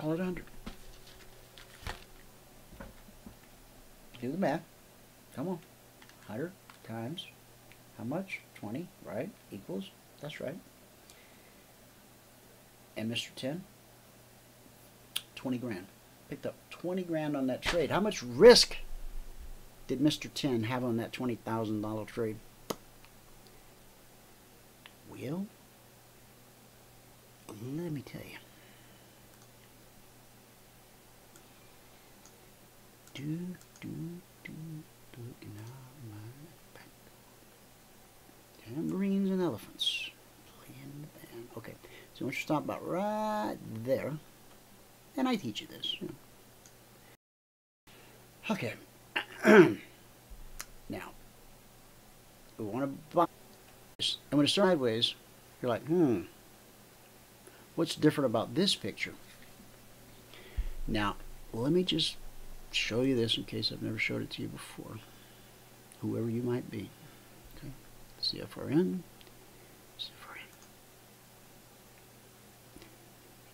Call it 100. Do the math. Come on. 100 times how much? 20, right? Equals. That's right. And Mr. 10, 20 grand. Picked up 20 grand on that trade. How much risk did Mr. 10 have on that $20,000 trade? Well, let me tell you. Tambourines and elephants playing the band. Okay, so once you stop about right there, and I teach you this. You know. Okay. Now, we want to buy this, and when it's sideways, you're like, what's different about this picture? Now, let me just show you this in case I've never showed it to you before. Whoever you might be. Okay. CFRN. CFRN.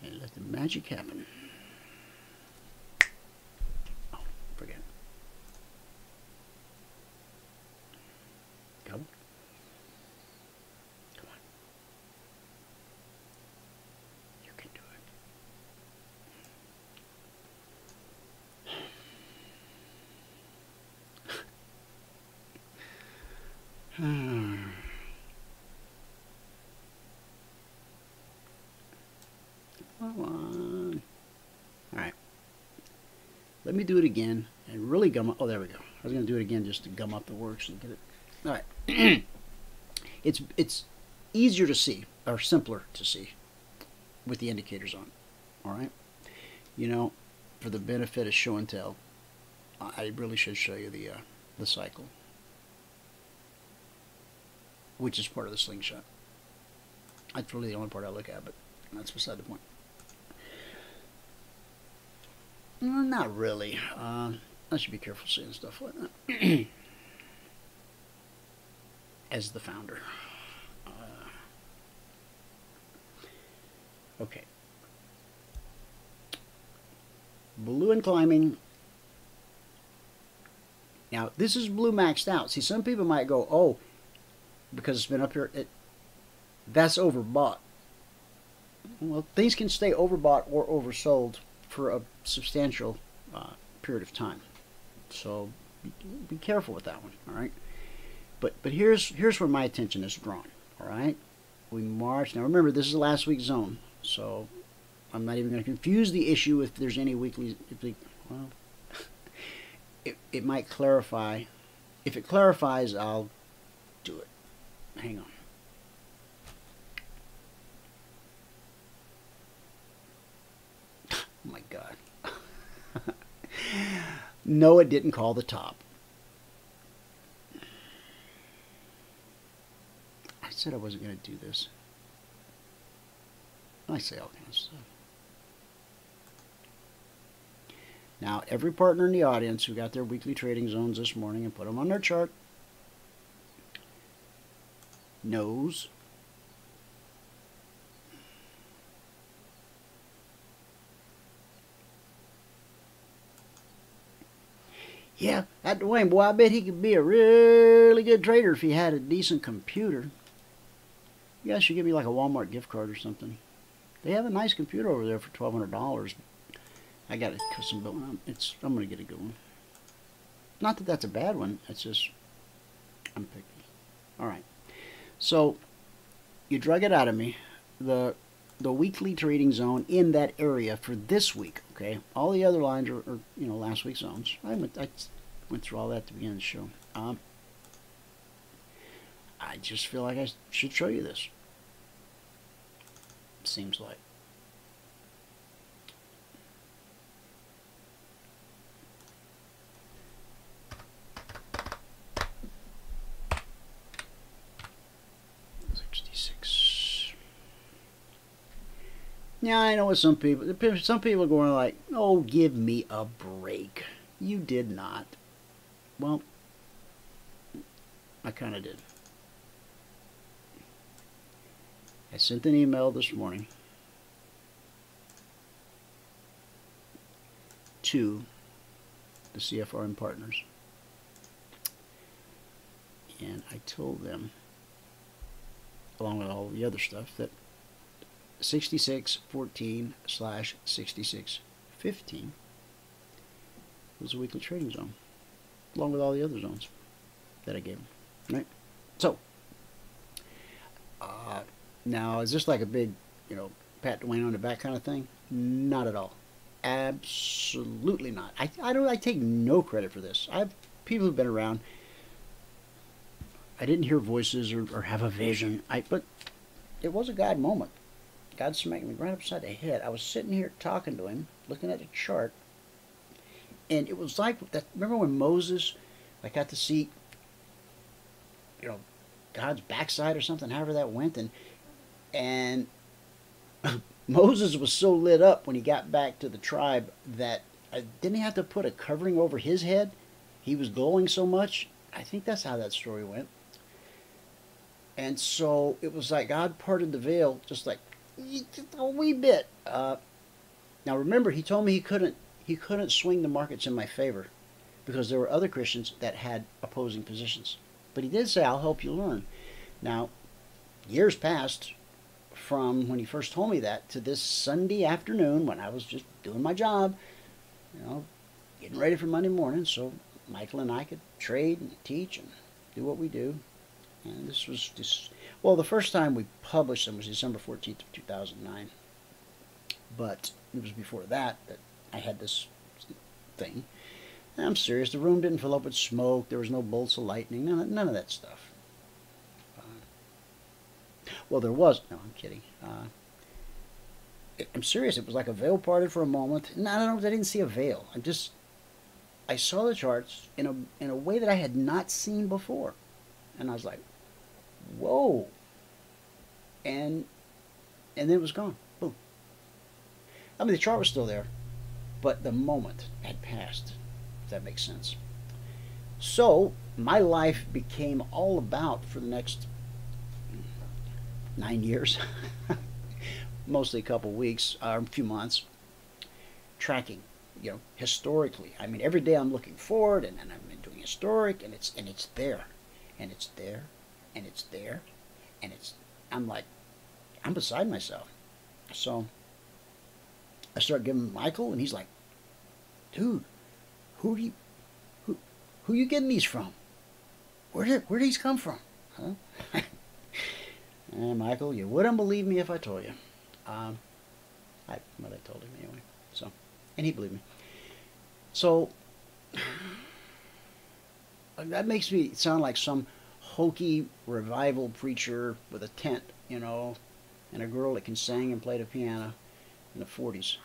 And let the magic happen. Oh, forget it. Come. Come on. You can do it. Come on. Alright. Let me do it again and really gum up. Oh, there we go. I was going to do it again just to gum up the works and get it. Alright. It's easier to see, or simpler to see, with the indicators on. Alright? You know, for the benefit of show and tell, I really should show you the cycle, which is part of the slingshot. That's really the only part I look at, but that's beside the point. Not really. I should be careful saying stuff like that. As the founder. Okay. Blue and climbing. Now, this is blue maxed out. See, some people might go, oh, because it's been up here, that's overbought. Well, things can stay overbought or oversold for a substantial period of time. So be careful with that one, all right? But here's where my attention is drawn, all right? We march. Now remember, this is last week's zone, so I'm not even going to confuse the issue if there's any weekly. Well, it might clarify. If it clarifies, I'll do it. Hang on. Oh my God. No, it didn't call the top. I said I wasn't going to do this. I say all kinds of stuff. Now, every partner in the audience who got their weekly trading zones this morning and put them on their chart knows yeah, that Dwayne, boy, I bet he could be a really good trader if he had a decent computer. You guys should give me like a Walmart gift card or something. They have a nice computer over there for $1,200. I got a custom built one. I'm going to get a good one. Not that that's a bad one. It's just I'm picky. All right. So you drug it out of me. The weekly trading zone in that area for this week. Okay. All the other lines are last week's zones. I went through all that at the beginning of the show. I just feel like I should show you this. Seems like. Yeah, I know what some people are going like, oh, give me a break. You did not. Well, I kind of did. I sent an email this morning to the CFRM partners, and I told them, along with all the other stuff, that 6614/6615 was a weekly trading zone, along with all the other zones that I gave them. Right? So, now is this like a big, pat Dwayne on the back kind of thing? Not at all. Absolutely not. I take no credit for this. People who've been around. I didn't hear voices or have a vision. But it was a God moment. God smacked me right upside the head. I was sitting here talking to him, looking at the chart, and it was like that. Remember when Moses, got to see, God's backside or something, however that went, and Moses was so lit up when he got back to the tribe that didn't he have to put a covering over his head? He was glowing so much. I think that's how that story went. And so it was like God parted the veil just like a wee bit. Now remember, he told me he couldn't swing the markets in my favor because there were other Christians that had opposing positions. But he did say, I'll help you learn. Now, years passed from when he first told me that to this Sunday afternoon when I was just doing my job, getting ready for Monday morning so Michael and I could trade and teach and do what we do. And this was just, well, the first time we published them was December 14th of 2009. But it was before that I had this thing. And I'm serious, the room didn't fill up with smoke, there was no bolts of lightning, none of that stuff. Well, there was. No, I'm kidding. I'm serious. It was like a veil parted for a moment. No, I didn't see a veil. I saw the charts in a way that I had not seen before, and I was like, "Whoa!" And then it was gone. Boom. I mean, the chart was still there, but the moment had passed. If that makes sense. So my life became all about, for the next 9 years, mostly a couple weeks or a few months, tracking, historically. I mean, every day I'm looking forward, and I'm doing historic, and it's there, and it's there, and it's there, and I'm beside myself. So I start giving Michael, and he's like, dude, who you getting these from? Where these come from? Huh? Michael, you wouldn't believe me if I told you. I told him anyway. So, and he believed me. So that makes me sound like some hokey revival preacher with a tent, and a girl that can sing and play the piano in the 40s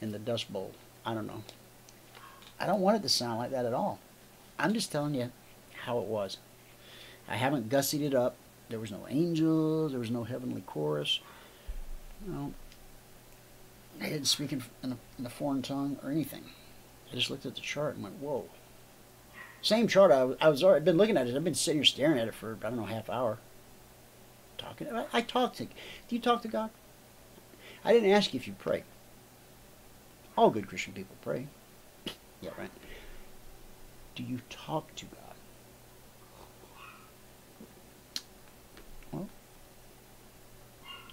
in the Dust Bowl. I don't know. I don't want it to sound like that at all. I'm just telling you how it was. I haven't gussied it up. There was no angels. There was no heavenly chorus. I didn't speak in a foreign tongue or anything. I just looked at the chart and went, whoa. Same chart. I've been looking at it. I've been sitting here staring at it for, I don't know, half hour. Talking. I talk to. Do you talk to God? I didn't ask you if you pray. All good Christian people pray. Yeah, right. Do you talk to God? Well,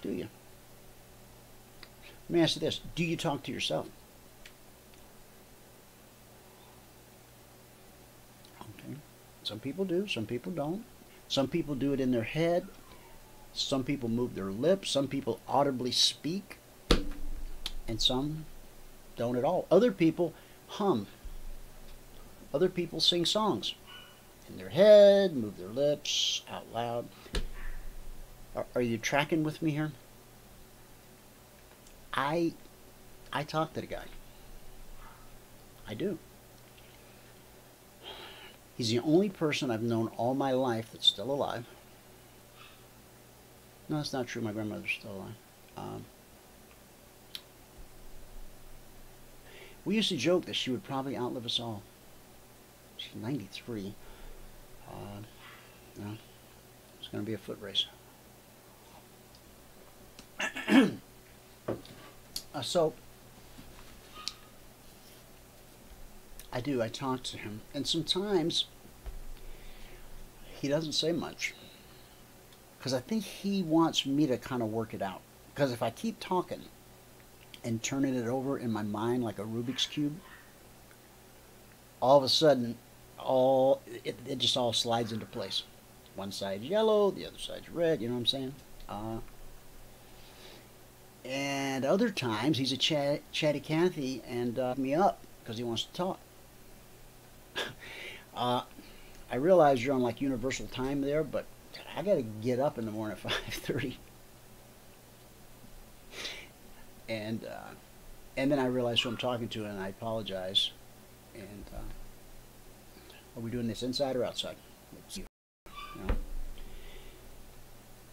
do you? Let me ask you this. Do you talk to yourself? Okay. Some people do. Some people don't. Some people do it in their head. Some people move their lips. Some people audibly speak. And some don't at all. Other people hum. Other people sing songs in their head, move their lips out loud. Are you tracking with me here? I talk to the guy. I do. He's the only person I've known all my life that's still alive. No, that's not true. My grandmother's still alive. We used to joke that she would probably outlive us all. She's 93. It's going to be a foot race. So I do. I talk to him. And sometimes he doesn't say much. Because I think he wants me to kind of work it out. Because if I keep talking and turning it over in my mind like a Rubik's Cube, all of a sudden, it just all slides into place. One side's yellow, the other side's red, you know what I'm saying? And other times, he's a chatty Cathy and me up because he wants to talk. I realize you're on like universal time there, but I got to get up in the morning at 5:30. And then I realize who I'm talking to, and I apologize. And are we doing this inside or outside? Let's see. You know?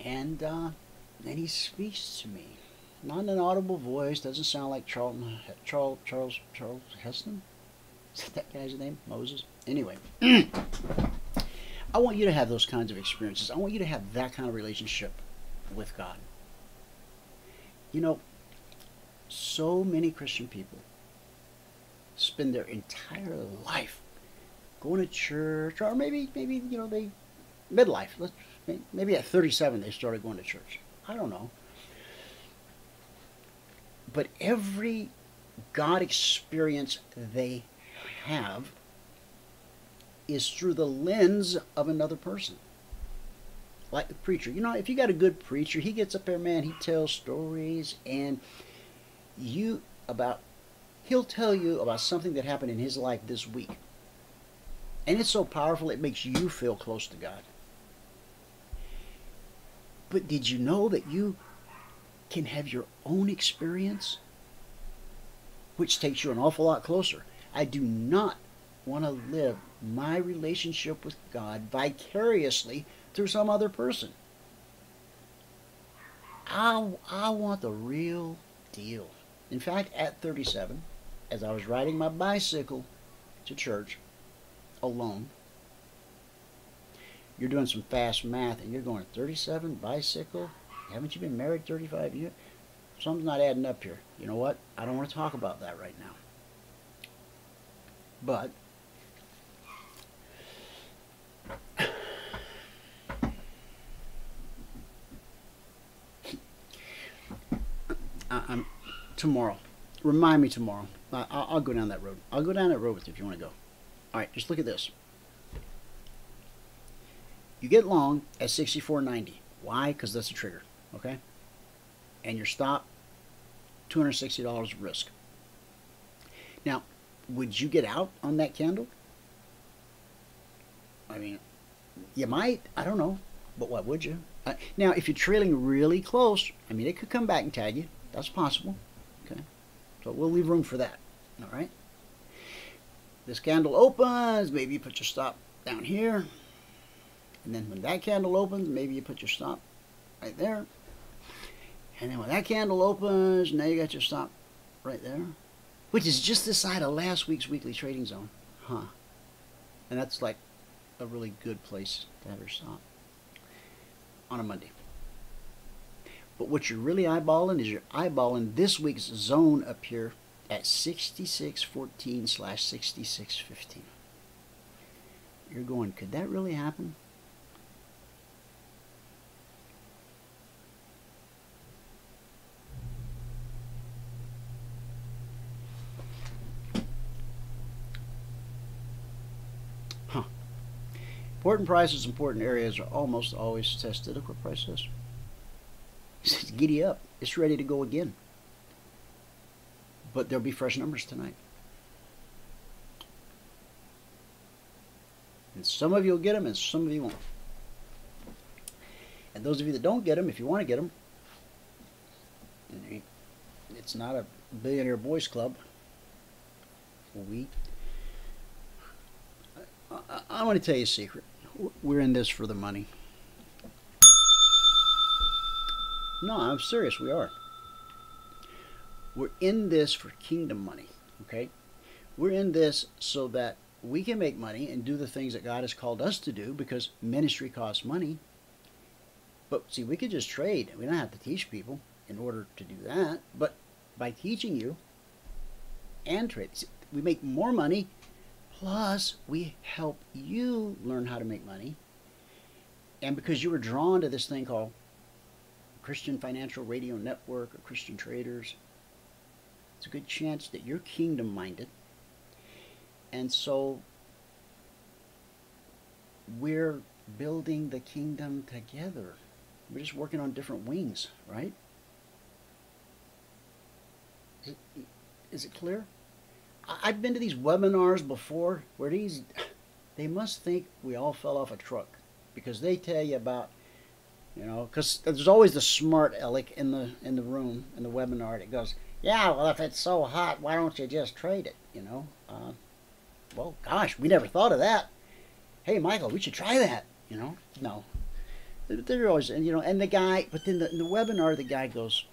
And then he speaks to me, not in an audible voice. Doesn't sound like Charles Heston. Is that guy's name? Moses. Anyway, I want you to have those kinds of experiences. I want you to have that kind of relationship with God. You know, so many Christian people spend their entire life going to church, or maybe you know, they midlife. Maybe at 37 they started going to church. I don't know. But every God experience they have is through the lens of another person. Like the preacher. You know, if you got a good preacher, he gets up there, man, he tells stories, and he'll tell you about something that happened in his life this week. And it's so powerful, it makes you feel close to God. But did you know that you can have your own experience, which takes you an awful lot closer? I do not want to live my relationship with God vicariously through some other person. I want the real deal. In fact, at 37, as I was riding my bicycle to church alone, you're doing some fast math and you're going 37 bicycle? Haven't you been married 35 years? Something's not adding up here. You know what? I don't want to talk about that right now. But I'm tomorrow. Remind me tomorrow. I'll go down that road. I'll go down that road with you if you want to go. All right, just look at this. You get long at 64.90. Why? Because that's a trigger. Okay? And your stop, $260 risk. Now, would you get out on that candle? I mean, you might. I don't know. But what would you? Now, if you're trailing really close, I mean, it could come back and tag you. That's possible. Okay? So we'll leave room for that. All right? This candle opens. Maybe you put your stop down here. And then when that candle opens, maybe you put your stop right there. And then when that candle opens, now you got your stop right there. Which is just the side of last week's weekly trading zone. Huh. And that's like a really good place to have your stop on a Monday. But what you're really eyeballing is you're eyeballing this week's zone up here at 66.14/66.15. You're going, could that really happen? Huh. Important prices, important areas are almost always tested. Look what price is. It's giddy up. It's ready to go again. But there'll be fresh numbers tonight. And some of you will get them and some of you won't. And those of you that don't get them, if you want to get them, it's not a billionaire boys club. I want to tell you a secret. We're in this for the money. No, I'm serious. We are. We're in this for kingdom money. Okay? We're in this so that we can make money and do the things that God has called us to do, because ministry costs money. But see, we could just trade. We don't have to teach people in order to do that. But by teaching you and trade, see, we make more money Plus, we help you learn how to make money. And because you were drawn to this thing called Christian Financial Radio Network or Christian Traders, it's a good chance that you're kingdom minded. And so we're building the kingdom together. We're just working on different wings, right? Is it clear? I've been to these webinars before where they must think we all fell off a truck, because they tell you about, because there's always the smart aleck in the room in the webinar that goes, yeah, well, if it's so hot, why don't you just trade it? Well, gosh, we never thought of that. Hey, Michael, we should try that. No, they're always, and the guy, but then in the webinar, the guy goes,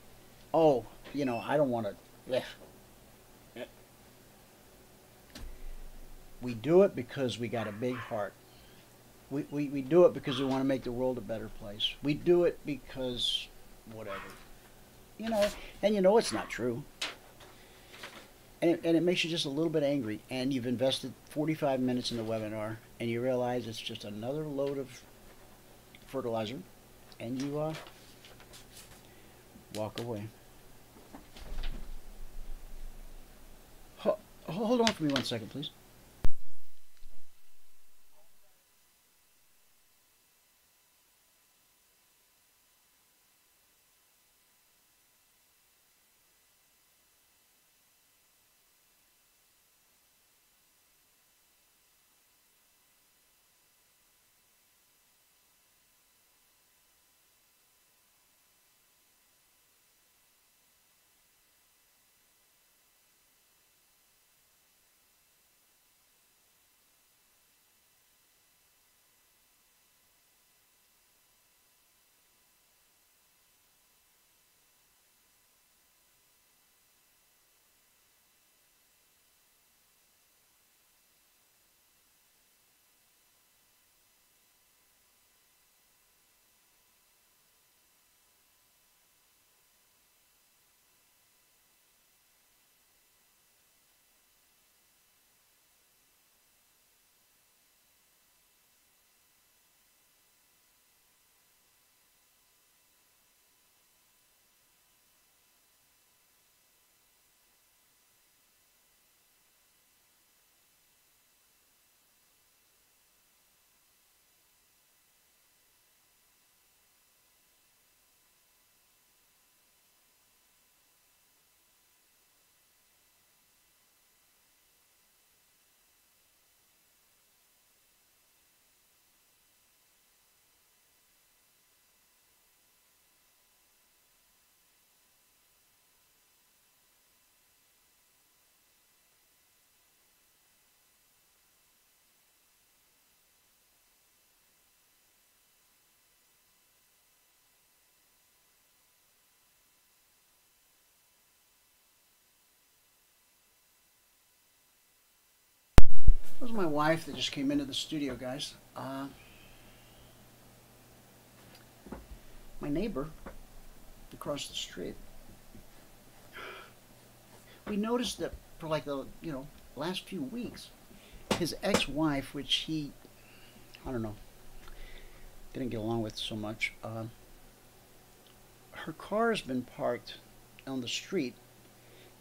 oh, I don't want to. We do it because we got a big heart. We do it because we want to make the world a better place. We do it because whatever. And it's not true. And it makes you just a little bit angry. And you've invested 45 minutes in the webinar, and you realize it's just another load of fertilizer, and you walk away. Hold on for me 1 second, please. That was my wife that just came into the studio, guys. My neighbor across the street. We noticed that for like the last few weeks, his ex-wife, which he, I don't know, didn't get along with so much. Her car has been parked on the street,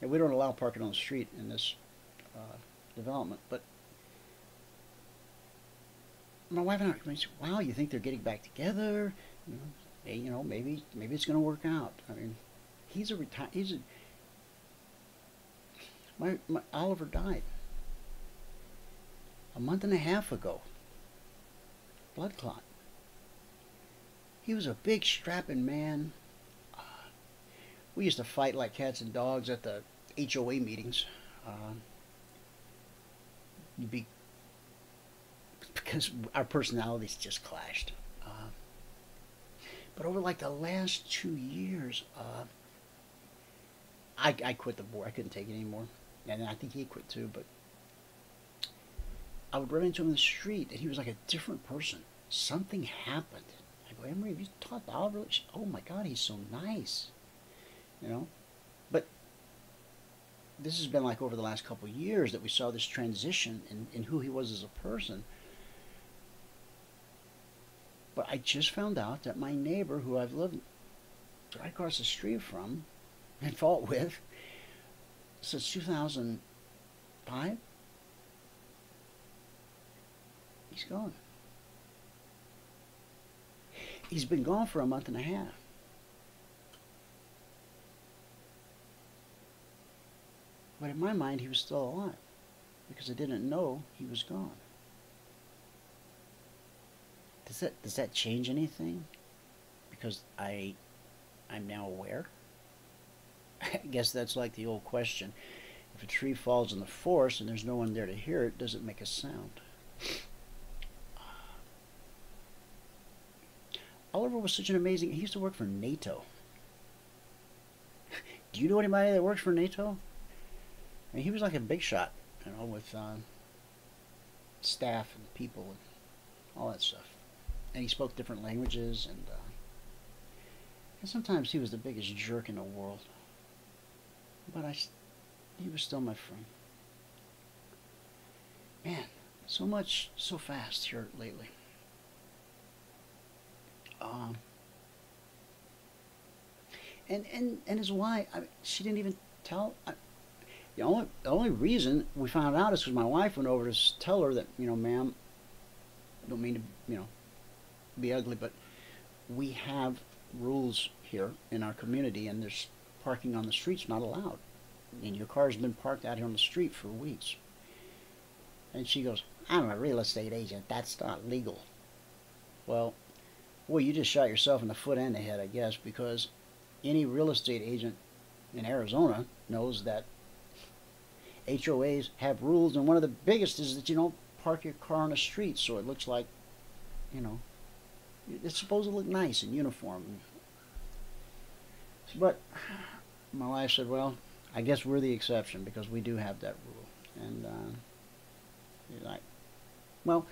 and we don't allow parking on the street in this development, but my wife and I said, wow, you think they're getting back together? Maybe it's going to work out. I mean, my Oliver died a month and a half ago. Blood clot. He was a big strapping man. We used to fight like cats and dogs at the HOA meetings. Because our personalities just clashed. But over like the last 2 years, I quit the board. I couldn't take it anymore. And I think he quit too, but I would run into him in the street, and he was like a different person. Something happened. I go, Emery, have you talked to Oliver? Oh my God, he's so nice. But this has been like over the last couple of years that we saw this transition in who he was as a person. But I just found out that my neighbor, who I've lived right across the street from, and fought with, since 2005, he's gone. He's been gone for a month and a half. But in my mind, he was still alive, because I didn't know he was gone. Does that change anything? Because I'm now aware? I guess that's like the old question. If a tree falls in the forest and there's no one there to hear it, does it make a sound? Oliver was such an amazing... He used to work for NATO. Do you know anybody that works for NATO? I mean, he was like a big shot, you know, with staff and people and all that stuff. And he spoke different languages, and sometimes he was the biggest jerk in the world. But he was still my friend. Man, so much, so fast here lately. And his wife, she didn't even tell. The only reason we found out is because my wife went over to tell her that, you know, ma'am, don't mean to, you know, be ugly, but we have rules here in our community, and there's parking on the streets not allowed, and your car's been parked out here on the street for weeks. And she goes, I'm a real estate agent, that's not legal. Well, boy, you just shot yourself in the foot and the head, I guess, because any real estate agent in Arizona knows that HOAs have rules, and one of the biggest is that you don't park your car on the street so it looks like, you know, it's supposed to look nice and uniform. But my wife said, well, I guess we're the exception because we do have that rule. And you're like, well,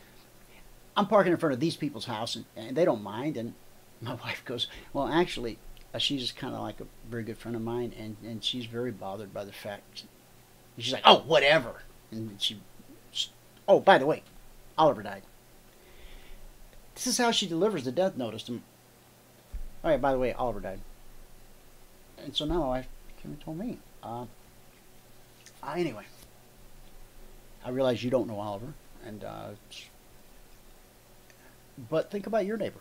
I'm parking in front of these people's house, and they don't mind. And my wife goes, well, actually, she's kind of like a very good friend of mine, and she's very bothered by the fact. She's like, oh, whatever. And oh, by the way, Oliver died. This is how she delivers the death notice to me. Oh, yeah, by the way, Oliver died. And so now my wife came and told me. Anyway, I realize you don't know Oliver, and but think about your neighbor.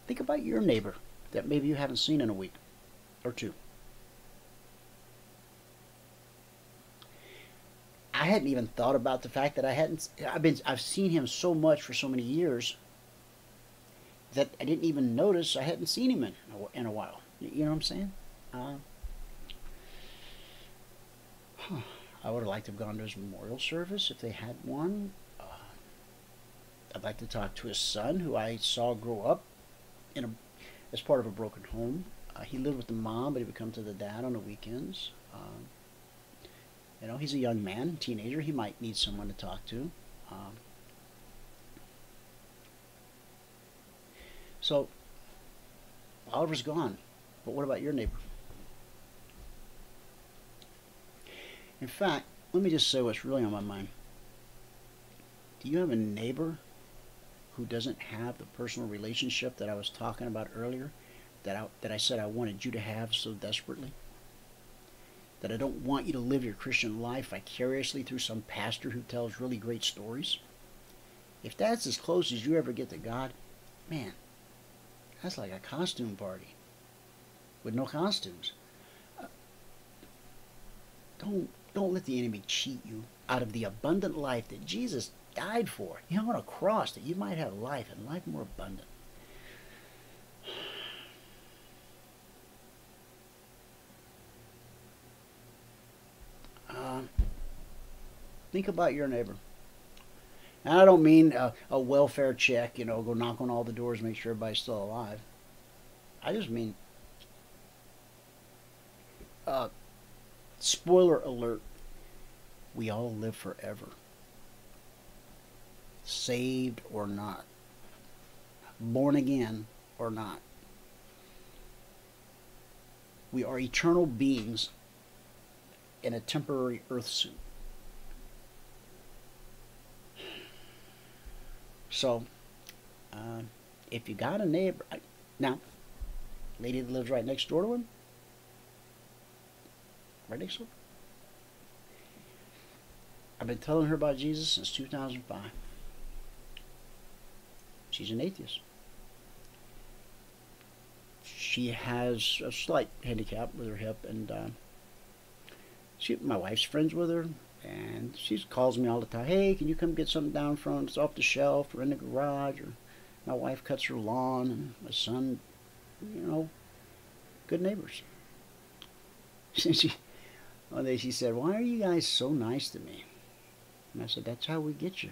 Think about your neighbor that maybe you haven't seen in a week or two. I hadn't even thought about the fact that I've seen him so much for so many years that I didn't even notice I hadn't seen him in a while. You know what I'm saying? I would have liked to have gone to his memorial service if they had one. I'd like to talk to his son, who I saw grow up as part of a broken home. He lived with the mom, but he would come to the dad on the weekends. You know, he's a young man, teenager. He might need someone to talk to. So, Oliver's gone. But what about your neighbor? In fact, let me just say what's really on my mind. Do you have a neighbor who doesn't have the personal relationship that I was talking about earlier, that I said I wanted you to have so desperately? That I don't want you to live your Christian life vicariously through some pastor who tells really great stories? If that's as close as you ever get to God, man, that's like a costume party with no costumes. Don't let the enemy cheat you out of the abundant life that Jesus died for. You know, on a cross, that you might have life and life more abundant. Think about your neighbor. And I don't mean a welfare check, you know, go knock on all the doors, make sure everybody's still alive. I just mean, spoiler alert, we all live forever. Saved or not. Born again or not. We are eternal beings in a temporary earth suit. So, if you got a neighbor, now, lady that lives right next door to him, right next door, I've been telling her about Jesus since 2005. She's an atheist. She has a slight handicap with her hip, and my wife's friends with her, and she calls me all the time. Hey, can you come get something down from? It's off the shelf or in the garage. Or my wife cuts her lawn, and my son, good neighbors. One day she said, "Why are you guys so nice to me?" And I said, "That's how we get you."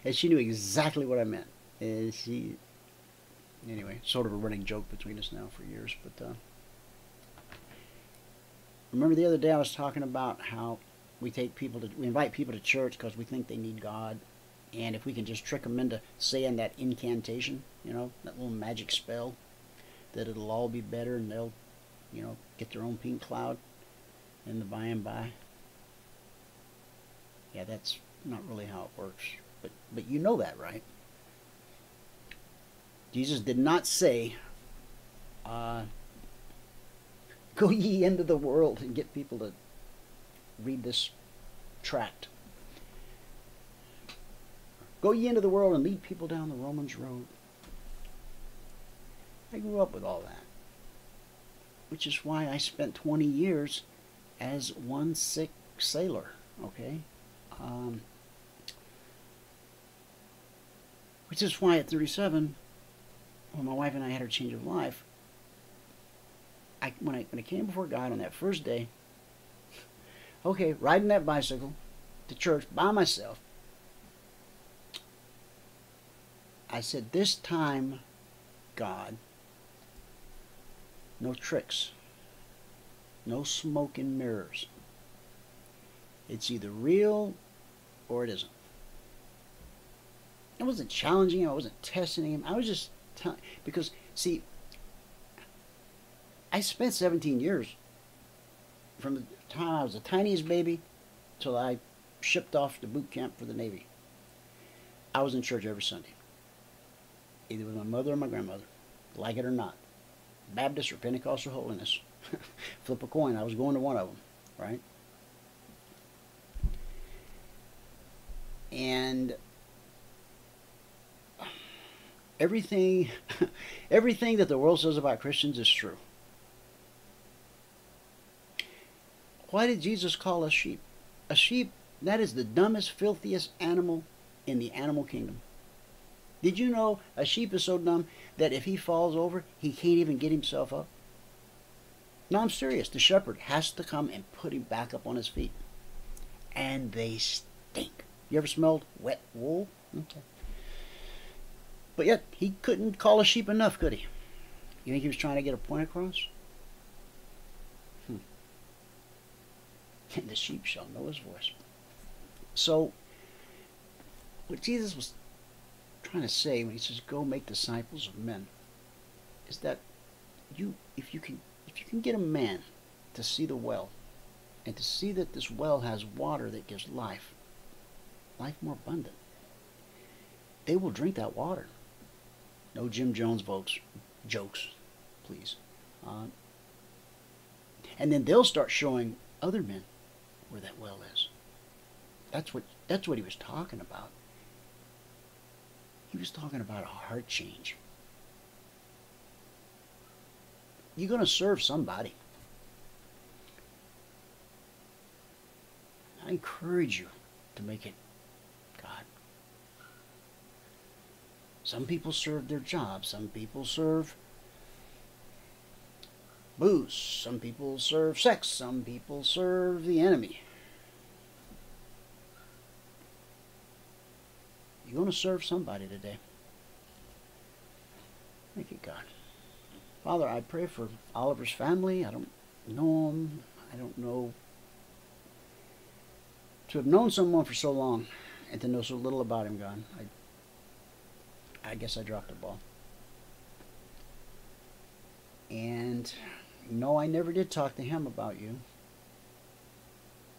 And she knew exactly what I meant. And anyway, sort of a running joke between us now for years. But remember the other day I was talking about how we invite people to church because we think they need God, and if we can just trick them into saying that incantation, that little magic spell, that it'll all be better and they'll, get their own pink cloud in the by and by. Yeah, that's not really how it works. But you know that, right? Jesus did not say, go ye into the world and get people to read this tract. Go ye into the world and lead people down the Romans road. I grew up with all that, which is why I spent 20 years as one sick sailor, okay? Which is why at 37, when my wife and I had our change of life, when I came before God on that first day, okay, riding that bicycle to church by myself, I said, this time, God, no tricks, no smoke and mirrors. It's either real or it isn't. I wasn't challenging him, I wasn't testing him, I was just telling, because, see, I spent 17 years, from the time I was the tiniest baby till I shipped off to boot camp for the Navy. I was in church every Sunday, either with my mother or my grandmother, like it or not. Baptist or Pentecostal holiness. Flip a coin, I was going to one of them, right? And everything that the world says about Christians is true. Why did Jesus call us sheep? A sheep, that is the dumbest, filthiest animal in the animal kingdom. Did you know a sheep is so dumb that if he falls over, he can't even get himself up? No, I'm serious. The shepherd has to come and put him back up on his feet. And they stink. You ever smelled wet wool? Okay. But yet, he couldn't call a sheep enough, could he? You think he was trying to get a point across? And the sheep shall know his voice. So, what Jesus was trying to say when he says, go make disciples of men, is that if you can get a man to see the well, and to see that this well has water that gives life more abundant, they will drink that water. No Jim Jones jokes, please. And then they'll start showing other men where that well is. That's what he was talking about. He was talking about a heart change. You're going to serve somebody. I encourage you to make it God. Some people serve their job. Some people serve booze. Some people serve sex. Some people serve the enemy. You're going to serve somebody today. Thank you, God. Father, I pray for Oliver's family. I don't know him. I don't know. To have known someone for so long and to know so little about him, God, I guess I dropped the ball. And No, I never did talk to him about you.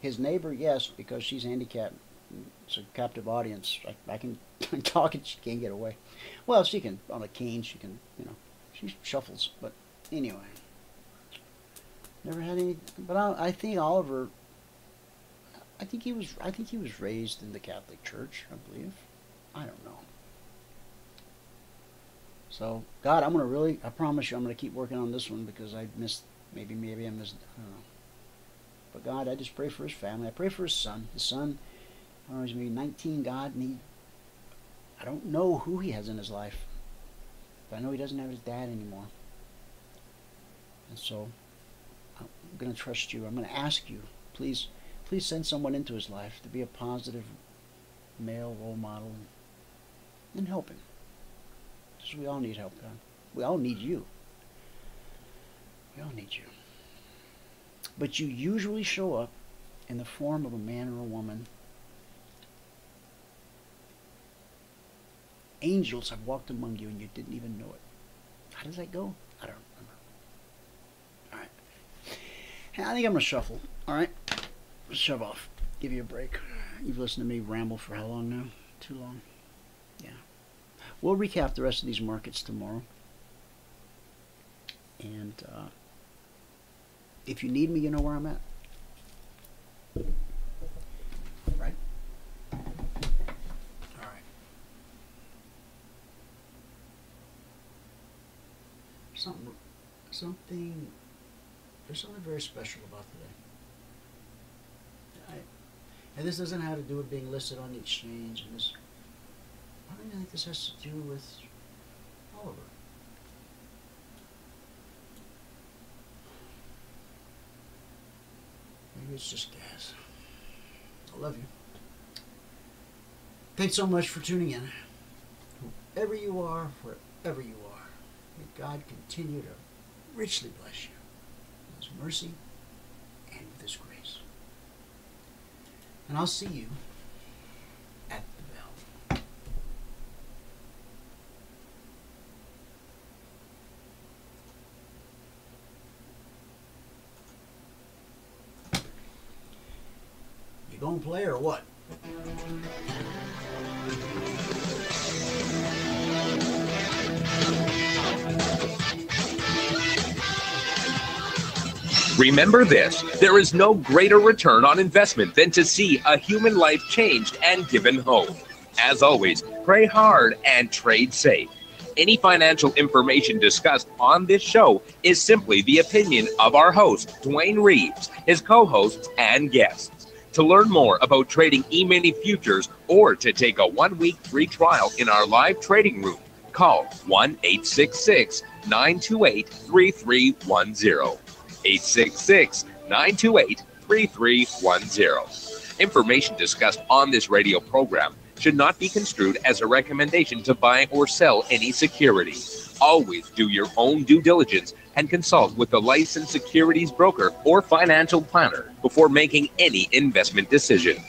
His neighbor, yes, because she's handicapped. It's a captive audience. I can talk and she can't get away. Well, she can, on a cane, she can, she shuffles. But anyway, never had any. But I think Oliver, I think he was raised in the Catholic Church, I believe. I don't know. So, God, I promise you, I'm going to keep working on this one because I missed, maybe I missed, I don't know. But God, I just pray for his family. I pray for his son. His son, I don't know, he's maybe 19, God, and I don't know who he has in his life. But I know he doesn't have his dad anymore. And so, I'm going to trust you. I'm going to ask you, please send someone into his life to be a positive male role model and help him. Because we all need help, God. We all need you. We all need you. But you usually show up in the form of a man or a woman. Angels have walked among you and you didn't even know it. How does that go? I don't remember. All right. I think I'm going to shuffle. All right. Shove off. Give you a break. You've listened to me ramble for how long now? Too long? Yeah. We'll recap the rest of these markets tomorrow. And if you need me, you know where I'm at. Right? All right. There's something very special about today. And this doesn't have to do with being listed on the exchange. And this, I don't even think this has to do with Oliver. Maybe it's just gas. I love you. Thanks so much for tuning in. Whoever you are, wherever you are, may God continue to richly bless you with his mercy and with his grace. And I'll see you at the bell. You gonna play or what? Remember this, there is no greater return on investment than to see a human life changed and given hope. As always, pray hard and trade safe. Any financial information discussed on this show is simply the opinion of our host, Dwayne Reeves, his co-hosts, and guests. To learn more about trading Emini Futures or to take a 1-week free trial in our live trading room, call 1-866-928-3310. 866-928-3310. Information discussed on this radio program should not be construed as a recommendation to buy or sell any security. Always do your own due diligence and consult with a licensed securities broker or financial planner before making any investment decision.